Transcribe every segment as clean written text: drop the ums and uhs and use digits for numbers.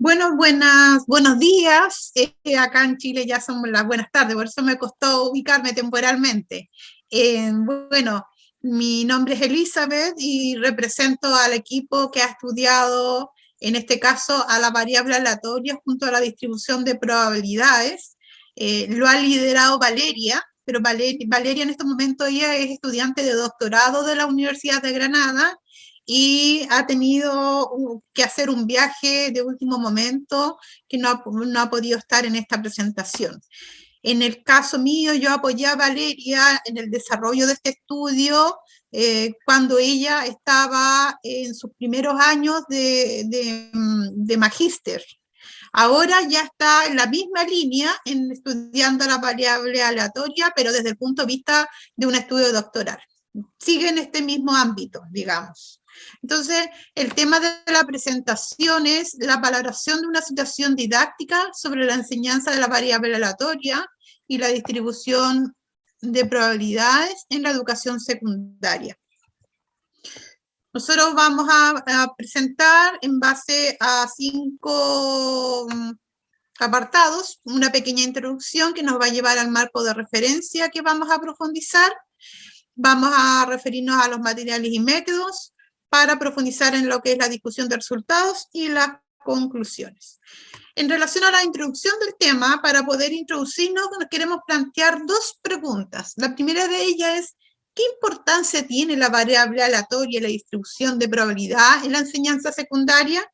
Bueno, buenos días. Acá en Chile ya son las buenas tardes, por eso me costó ubicarme temporalmente. Bueno, mi nombre es Elizabeth y represento al equipo que ha estudiado, en este caso, a la variable aleatoria junto a la distribución de probabilidades. Lo ha liderado Valeria, pero Valeria en este momento ella es estudiante de doctorado de la Universidad de Granada y ha tenido que hacer un viaje de último momento que no ha podido estar en esta presentación. En el caso mío, yo apoyé a Valeria en el desarrollo de este estudio cuando ella estaba en sus primeros años de magíster. Ahora ya está en la misma línea, estudiando la variable aleatoria, pero desde el punto de vista de un estudio doctoral. Sigue en este mismo ámbito, digamos. Entonces, el tema de la presentación es la valoración de una situación didáctica sobre la enseñanza de la variable aleatoria y la distribución de probabilidades en la educación secundaria. Nosotros vamos a presentar en base a 5 apartados, una pequeña introducción que nos va a llevar al marco de referencia que vamos a profundizar. Vamos a referirnos a los materiales y métodos para profundizar en lo que es la discusión de resultados y las conclusiones. En relación a la introducción del tema, para poder introducirnos, nos queremos plantear dos preguntas. La primera de ellas es, ¿qué importancia tiene la variable aleatoria y la distribución de probabilidad en la enseñanza secundaria?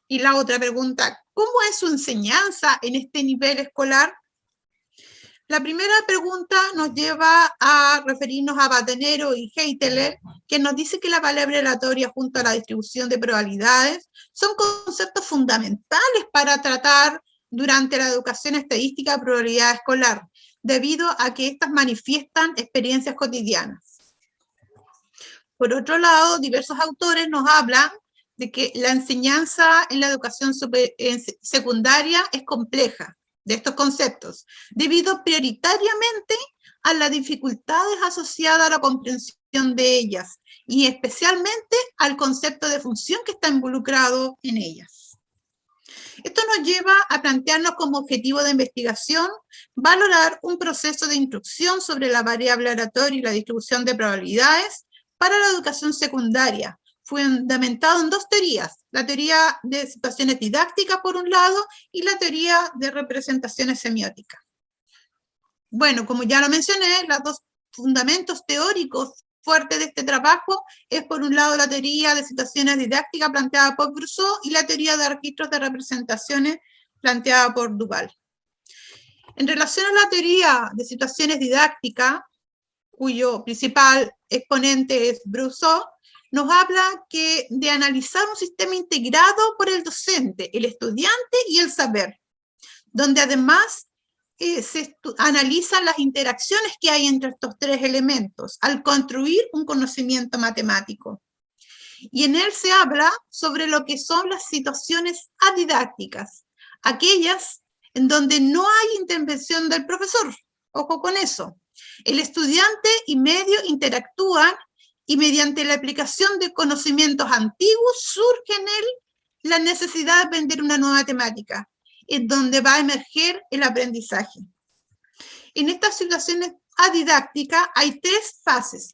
Y la otra pregunta, ¿cómo es su enseñanza en este nivel escolar? La primera pregunta nos lleva a referirnos a Batenero y Heiteler, que nos dice que la variable aleatoria junto a la distribución de probabilidades son conceptos fundamentales para tratar durante la educación estadística de probabilidad escolar, debido a que éstas manifiestan experiencias cotidianas. Por otro lado, diversos autores nos hablan de que la enseñanza en la educación secundaria es compleja, de estos conceptos, debido prioritariamente a las dificultades asociadas a la comprensión de ellas y especialmente al concepto de función que está involucrado en ellas. Esto nos lleva a plantearnos como objetivo de investigación valorar un proceso de instrucción sobre la variable aleatoria y la distribución de probabilidades para la educación secundaria, fundamentado en dos teorías, la teoría de situaciones didácticas por un lado y la teoría de representaciones semióticas. Bueno, como ya lo mencioné, los dos fundamentos teóricos fuertes de este trabajo es por un lado la teoría de situaciones didácticas planteada por Brousseau y la teoría de registros de representaciones planteada por Duval. En relación a la teoría de situaciones didácticas, cuyo principal exponente es Brousseau, nos habla de analizar un sistema integrado por el docente, el estudiante y el saber, donde además se analizan las interacciones que hay entre estos tres elementos al construir un conocimiento matemático. Y en él se habla sobre lo que son las situaciones adidácticas, aquellas en donde no hay intervención del profesor. Ojo con eso. El estudiante y medio interactúan y mediante la aplicación de conocimientos antiguos surge en él la necesidad de aprender una nueva temática, en donde va a emerger el aprendizaje. En estas situaciones adidácticas hay tres fases: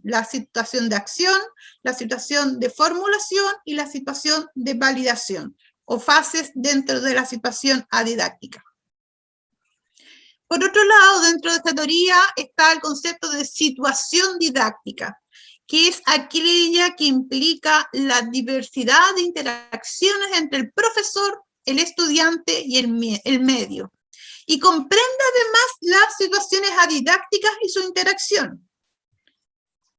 la situación de acción, la situación de formulación y la situación de validación, o fases dentro de la situación adidáctica. Por otro lado, dentro de esta teoría está el concepto de situación didáctica, que es aquella que implica la diversidad de interacciones entre el profesor, el estudiante y el medio, y comprende además las situaciones adidácticas y su interacción.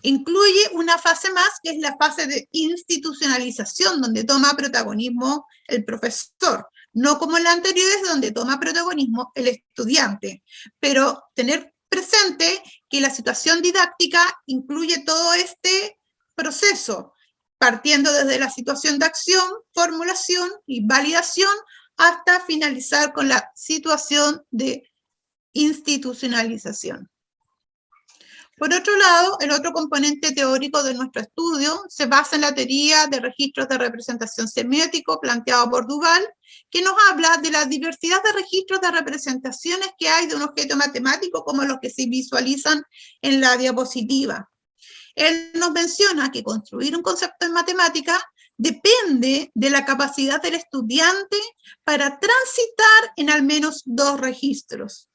Incluye una fase más, que es la fase de institucionalización, donde toma protagonismo el profesor, no como en la anterior, donde toma protagonismo el estudiante, pero tener presente que la situación didáctica incluye todo este proceso, partiendo desde la situación de acción, formulación y validación, hasta finalizar con la situación de institucionalización. Por otro lado, el otro componente teórico de nuestro estudio se basa en la teoría de registros de representación semiótico planteado por Duval, que nos habla de la diversidad de registros de representaciones que hay de un objeto matemático como los que se visualizan en la diapositiva. Él nos menciona que construir un concepto en matemática depende de la capacidad del estudiante para transitar en al menos dos registros.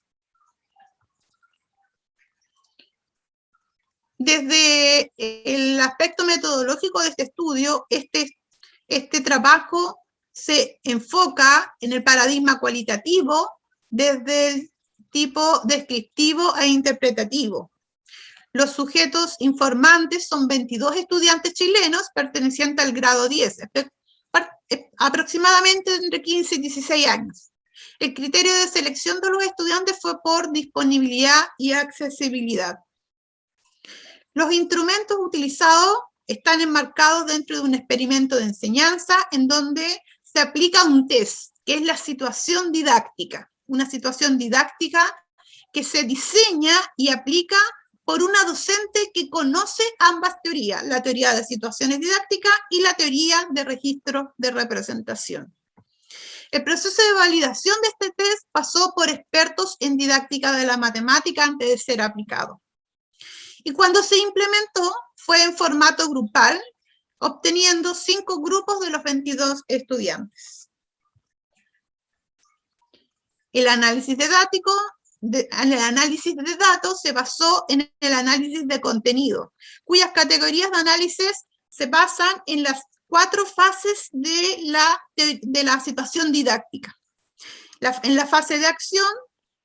Desde el aspecto metodológico de este estudio, este trabajo se enfoca en el paradigma cualitativo desde el tipo descriptivo e interpretativo. Los sujetos informantes son 22 estudiantes chilenos pertenecientes al grado 10, aproximadamente entre 15 y 16 años. El criterio de selección de los estudiantes fue por disponibilidad y accesibilidad. Los instrumentos utilizados están enmarcados dentro de un experimento de enseñanza en donde se aplica un test, que es la situación didáctica. Una situación didáctica que se diseña y aplica por una docente que conoce ambas teorías, la teoría de situaciones didácticas y la teoría de registros de representación. El proceso de validación de este test pasó por expertos en didáctica de la matemática antes de ser aplicado. Y cuando se implementó, fue en formato grupal, obteniendo 5 grupos de los 22 estudiantes. El análisis de datos se basó en el análisis de contenido, cuyas categorías de análisis se basan en las 4 fases de la situación didáctica. En la fase de acción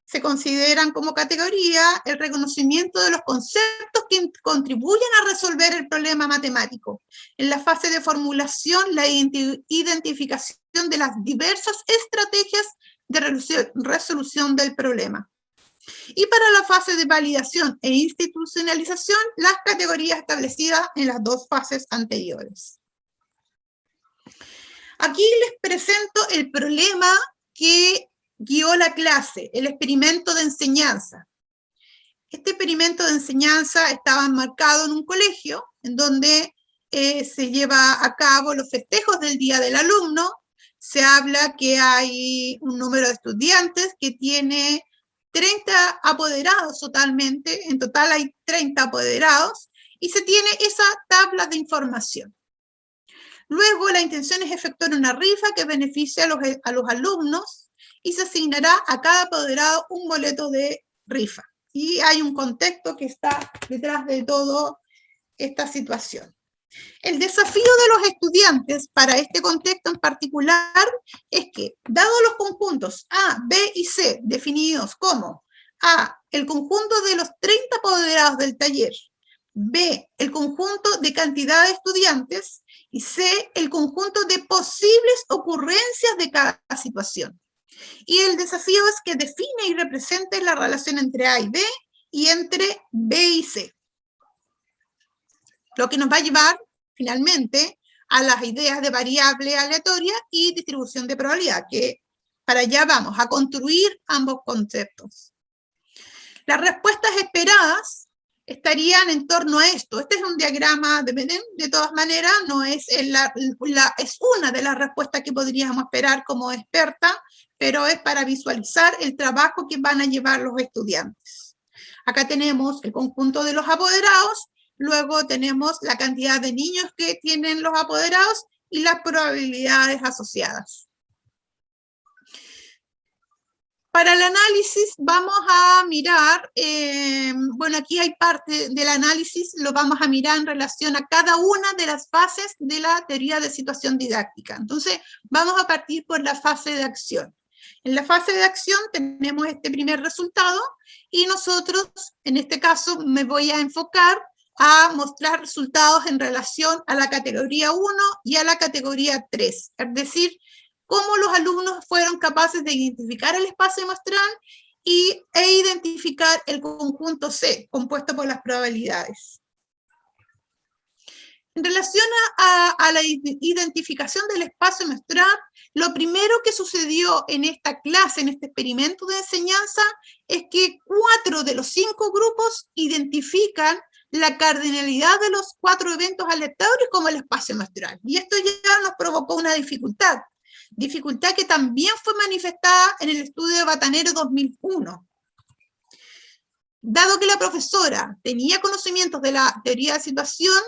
se consideran como categoría el reconocimiento de los conceptos que contribuyen a resolver el problema matemático. En la fase de formulación, la identificación de las diversas estrategias de resolución del problema. Y para la fase de validación e institucionalización, las categorías establecidas en las 2 fases anteriores. Aquí les presento el problema que guió la clase, el experimento de enseñanza. Este experimento de enseñanza estaba enmarcado en un colegio, en donde se lleva a cabo los festejos del Día del Alumno. Se habla que hay un número de estudiantes que tiene 30 apoderados totalmente, en total hay 30 apoderados, y se tiene esa tabla de información. Luego la intención es efectuar una rifa que beneficie a los alumnos y se asignará a cada apoderado un boleto de rifa. Y hay un contexto que está detrás de toda esta situación. El desafío de los estudiantes para este contexto en particular es que, dado los conjuntos A, B y C definidos como A, el conjunto de los 30 apoderados del taller, B, el conjunto de cantidad de estudiantes, y C, el conjunto de posibles ocurrencias de cada situación. Y el desafío es que define y represente la relación entre A y B y entre B y C. Lo que nos va a llevar, finalmente, a las ideas de variable aleatoria y distribución de probabilidad, que para allá vamos, a construir ambos conceptos. Las respuestas esperadas estarían en torno a esto. Este es un diagrama de Venn, de todas maneras, no es, es una de las respuestas que podríamos esperar como experta, pero es para visualizar el trabajo que van a llevar los estudiantes. Acá tenemos el conjunto de los apoderados, luego tenemos la cantidad de niños que tienen los apoderados y las probabilidades asociadas. Para el análisis vamos a mirar, bueno, aquí hay parte del análisis, lo vamos a mirar en relación a cada una de las fases de la teoría de situación didáctica. Entonces, vamos a partir por la fase de acción. En la fase de acción tenemos este primer resultado y nosotros, en este caso, me voy a enfocar a mostrar resultados en relación a la categoría 1 y a la categoría 3, es decir, cómo los alumnos fueron capaces de identificar el espacio muestral e identificar el conjunto C, compuesto por las probabilidades. En relación a la identificación del espacio muestral, Lo primero que sucedió en esta clase, en este experimento de enseñanza, es que 4 de los 5 grupos identifican la cardinalidad de los 4 eventos aleatorios como el espacio muestral. Y esto ya nos provocó una dificultad que también fue manifestada en el estudio de Batanero 2001. Dado que la profesora tenía conocimientos de la teoría de situación,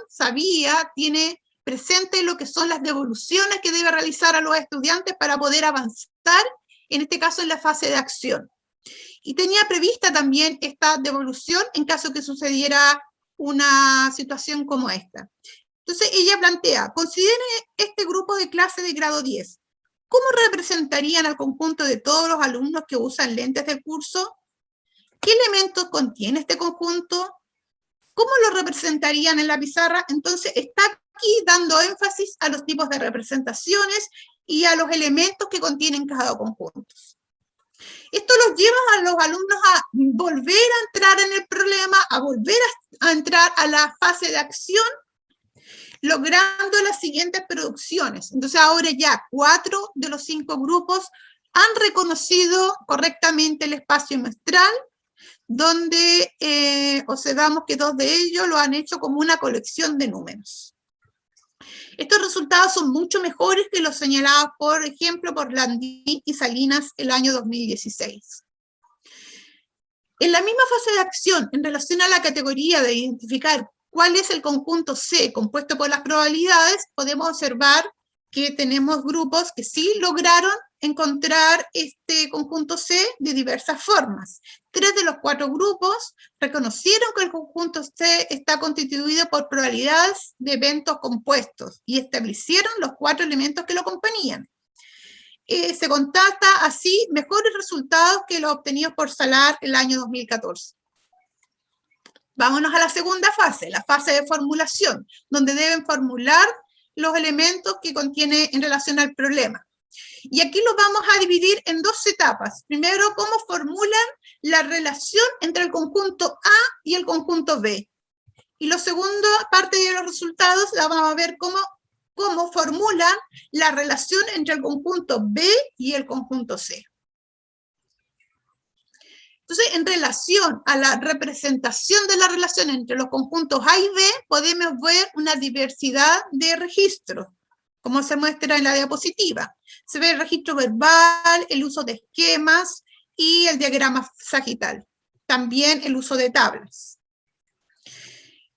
tiene presente lo que son las devoluciones que debe realizar a los estudiantes para poder avanzar, en este caso en la fase de acción. Y tenía prevista también esta devolución en caso que sucediera una situación como esta. Entonces ella plantea, considere este grupo de clase de grado 10. ¿Cómo representarían al conjunto de todos los alumnos que usan lentes del curso? ¿Qué elementos contiene este conjunto? ¿Cómo lo representarían en la pizarra? Entonces está aquí dando énfasis a los tipos de representaciones y a los elementos que contienen cada conjunto. Esto los lleva a los alumnos a volver a entrar en el problema, a volver a entrar a la fase de acción, logrando las siguientes producciones. Entonces ahora ya 4 de los 5 grupos han reconocido correctamente el espacio muestral, donde observamos que 2 de ellos lo han hecho como una colección de números. Estos resultados son mucho mejores que los señalados, por ejemplo, por Landín y Salinas el año 2016. En la misma fase de acción, en relación a la categoría de identificar cuál es el conjunto C compuesto por las probabilidades, podemos observar que tenemos grupos que sí lograron encontrar este conjunto C de diversas formas. 3 de los 4 grupos reconocieron que el conjunto C está constituido por probabilidades de eventos compuestos y establecieron los 4 elementos que lo componían. Se constata así mejores resultados que los obtenidos por Salar el año 2014. Vámonos a la segunda fase, la fase de formulación, donde deben formular los elementos que contiene en relación al problema. Y aquí lo vamos a dividir en 2 etapas. Primero, cómo formulan la relación entre el conjunto A y el conjunto B. Y lo segundo, parte de los resultados, la vamos a ver cómo formulan la relación entre el conjunto B y el conjunto C. Entonces, en relación a la representación de la relación entre los conjuntos A y B, podemos ver una diversidad de registros, como se muestra en la diapositiva. Se ve el registro verbal, el uso de esquemas y el diagrama sagital. También el uso de tablas.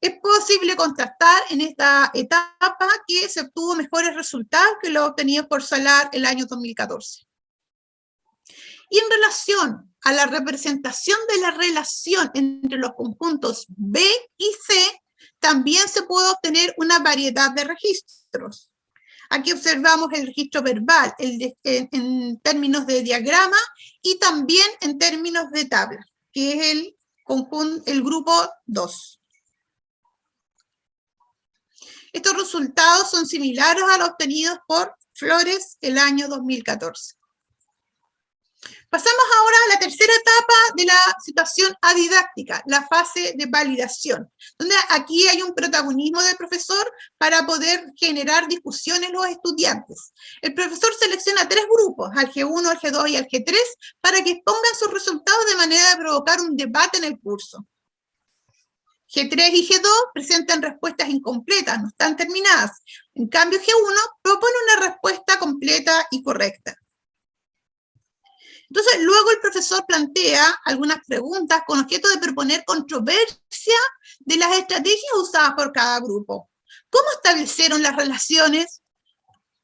Es posible contrastar en esta etapa que se obtuvo mejores resultados que los obtenidos por Salar el año 2014. Y en relación a la representación de la relación entre los conjuntos B y C, también se puede obtener una variedad de registros. Aquí observamos el registro verbal en términos de diagrama y también en términos de tabla, que es el grupo 2. Estos resultados son similares a los obtenidos por Flores el año 2014. Pasamos ahora a la tercera etapa de la situación adidáctica, la fase de validación, donde aquí hay un protagonismo del profesor para poder generar discusión en los estudiantes. El profesor selecciona 3 grupos, al G1, al G2 y al G3, para que expongan sus resultados de manera de provocar un debate en el curso. G3 y G2 presentan respuestas incompletas, no están terminadas. En cambio, G1 propone una respuesta completa y correcta. Entonces, luego el profesor plantea algunas preguntas con objeto de proponer controversia de las estrategias usadas por cada grupo. ¿Cómo establecieron las relaciones?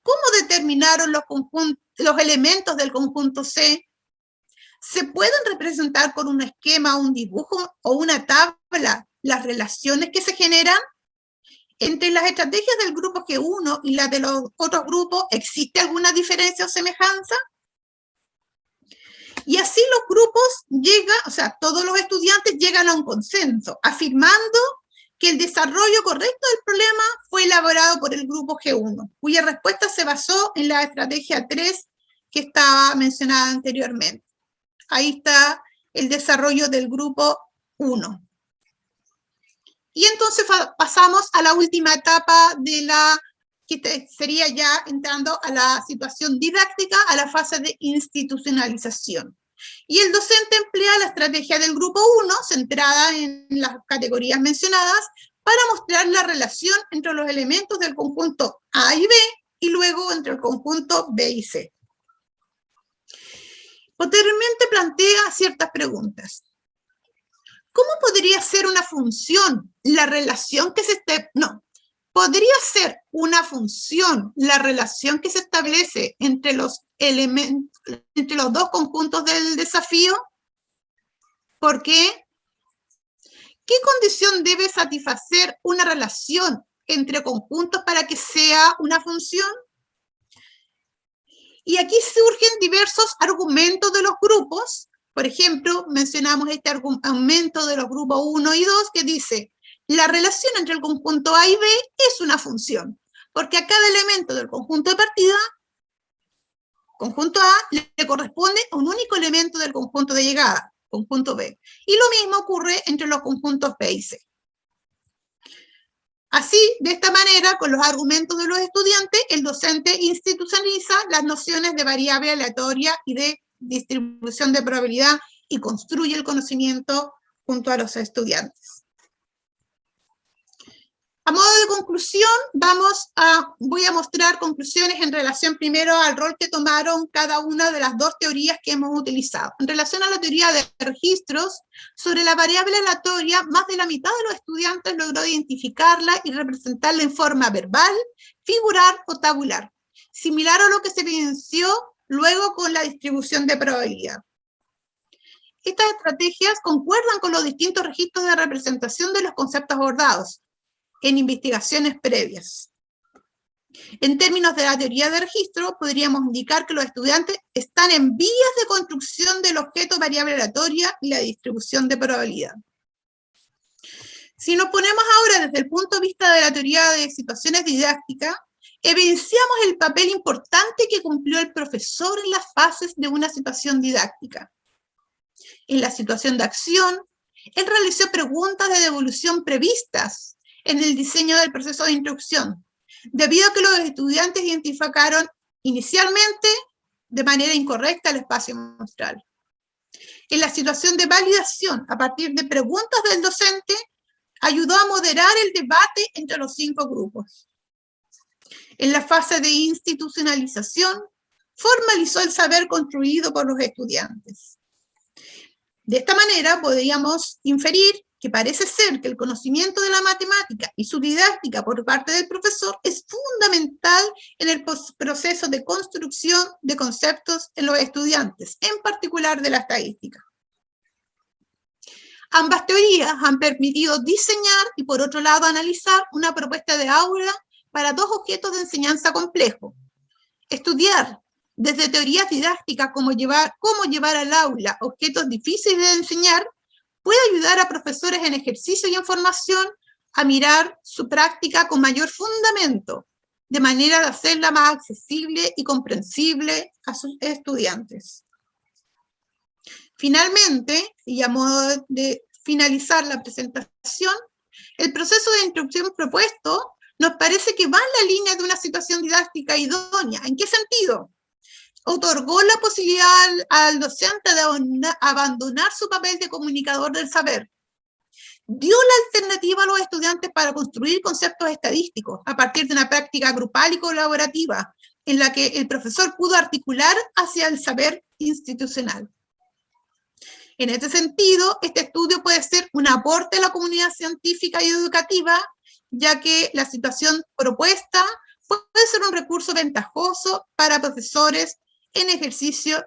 ¿Cómo determinaron los elementos del conjunto C? ¿Se pueden representar con un esquema, un dibujo o una tabla las relaciones que se generan? Entre las estrategias del grupo G1 y las de los otros grupos, ¿existe alguna diferencia o semejanza? Y así los grupos todos los estudiantes llegan a un consenso, afirmando que el desarrollo correcto del problema fue elaborado por el grupo G1, cuya respuesta se basó en la estrategia 3 que estaba mencionada anteriormente. Ahí está el desarrollo del grupo 1. Y entonces pasamos a la última etapa de la que sería ya entrando a la situación didáctica, a la fase de institucionalización. Y el docente emplea la estrategia del grupo 1, centrada en las categorías mencionadas, para mostrar la relación entre los elementos del conjunto A y B, y luego entre el conjunto B y C. Posteriormente plantea ciertas preguntas. ¿Cómo podría ser una función la relación que se ¿podría ser una función la relación que se establece entre los dos conjuntos del desafío? ¿Por qué? ¿Qué condición debe satisfacer una relación entre conjuntos para que sea una función? Y aquí surgen diversos argumentos de los grupos. Por ejemplo, mencionamos este argumento de los grupos 1 y 2 que dice: la relación entre el conjunto A y B es una función, porque a cada elemento del conjunto de partida, conjunto A, le corresponde un único elemento del conjunto de llegada, conjunto B. Y lo mismo ocurre entre los conjuntos B y C. Así, de esta manera, con los argumentos de los estudiantes, el docente institucionaliza las nociones de variable aleatoria y de distribución de probabilidad y construye el conocimiento junto a los estudiantes. A modo de conclusión, voy a mostrar conclusiones en relación primero al rol que tomaron cada una de las dos teorías que hemos utilizado. En relación a la teoría de registros, sobre la variable aleatoria, más de la mitad de los estudiantes logró identificarla y representarla en forma verbal, figurar o tabular, similar a lo que se evidenció luego con la distribución de probabilidad. Estas estrategias concuerdan con los distintos registros de representación de los conceptos abordados en investigaciones previas. En términos de la teoría de registro, podríamos indicar que los estudiantes están en vías de construcción del objeto variable aleatoria y la distribución de probabilidad. Si nos ponemos ahora desde el punto de vista de la teoría de situaciones didácticas, evidenciamos el papel importante que cumplió el profesor en las fases de una situación didáctica. En la situación de acción, él realizó preguntas de devolución previstas en el diseño del proceso de instrucción, debido a que los estudiantes identificaron inicialmente de manera incorrecta el espacio muestral. En la situación de validación, a partir de preguntas del docente, ayudó a moderar el debate entre los 5 grupos. En la fase de institucionalización, formalizó el saber construido por los estudiantes. De esta manera podríamos inferir que parece ser que el conocimiento de la matemática y su didáctica por parte del profesor es fundamental en el proceso de construcción de conceptos en los estudiantes, en particular de la estadística. Ambas teorías han permitido diseñar y, por otro lado, analizar una propuesta de aula para dos objetos de enseñanza complejos. Estudiar desde teorías didácticas cómo llevar al aula objetos difíciles de enseñar puede ayudar a profesores en ejercicio y en formación a mirar su práctica con mayor fundamento, de manera de hacerla más accesible y comprensible a sus estudiantes. Finalmente, y a modo de finalizar la presentación, el proceso de instrucción propuesto nos parece que va en la línea de una situación didáctica idónea. ¿En qué sentido? Otorgó la posibilidad al docente de abandonar su papel de comunicador del saber. Dio la alternativa a los estudiantes para construir conceptos estadísticos a partir de una práctica grupal y colaborativa, en la que el profesor pudo articular hacia el saber institucional. En este sentido, este estudio puede ser un aporte a la comunidad científica y educativa, ya que la situación propuesta puede ser un recurso ventajoso para profesores en ejercicio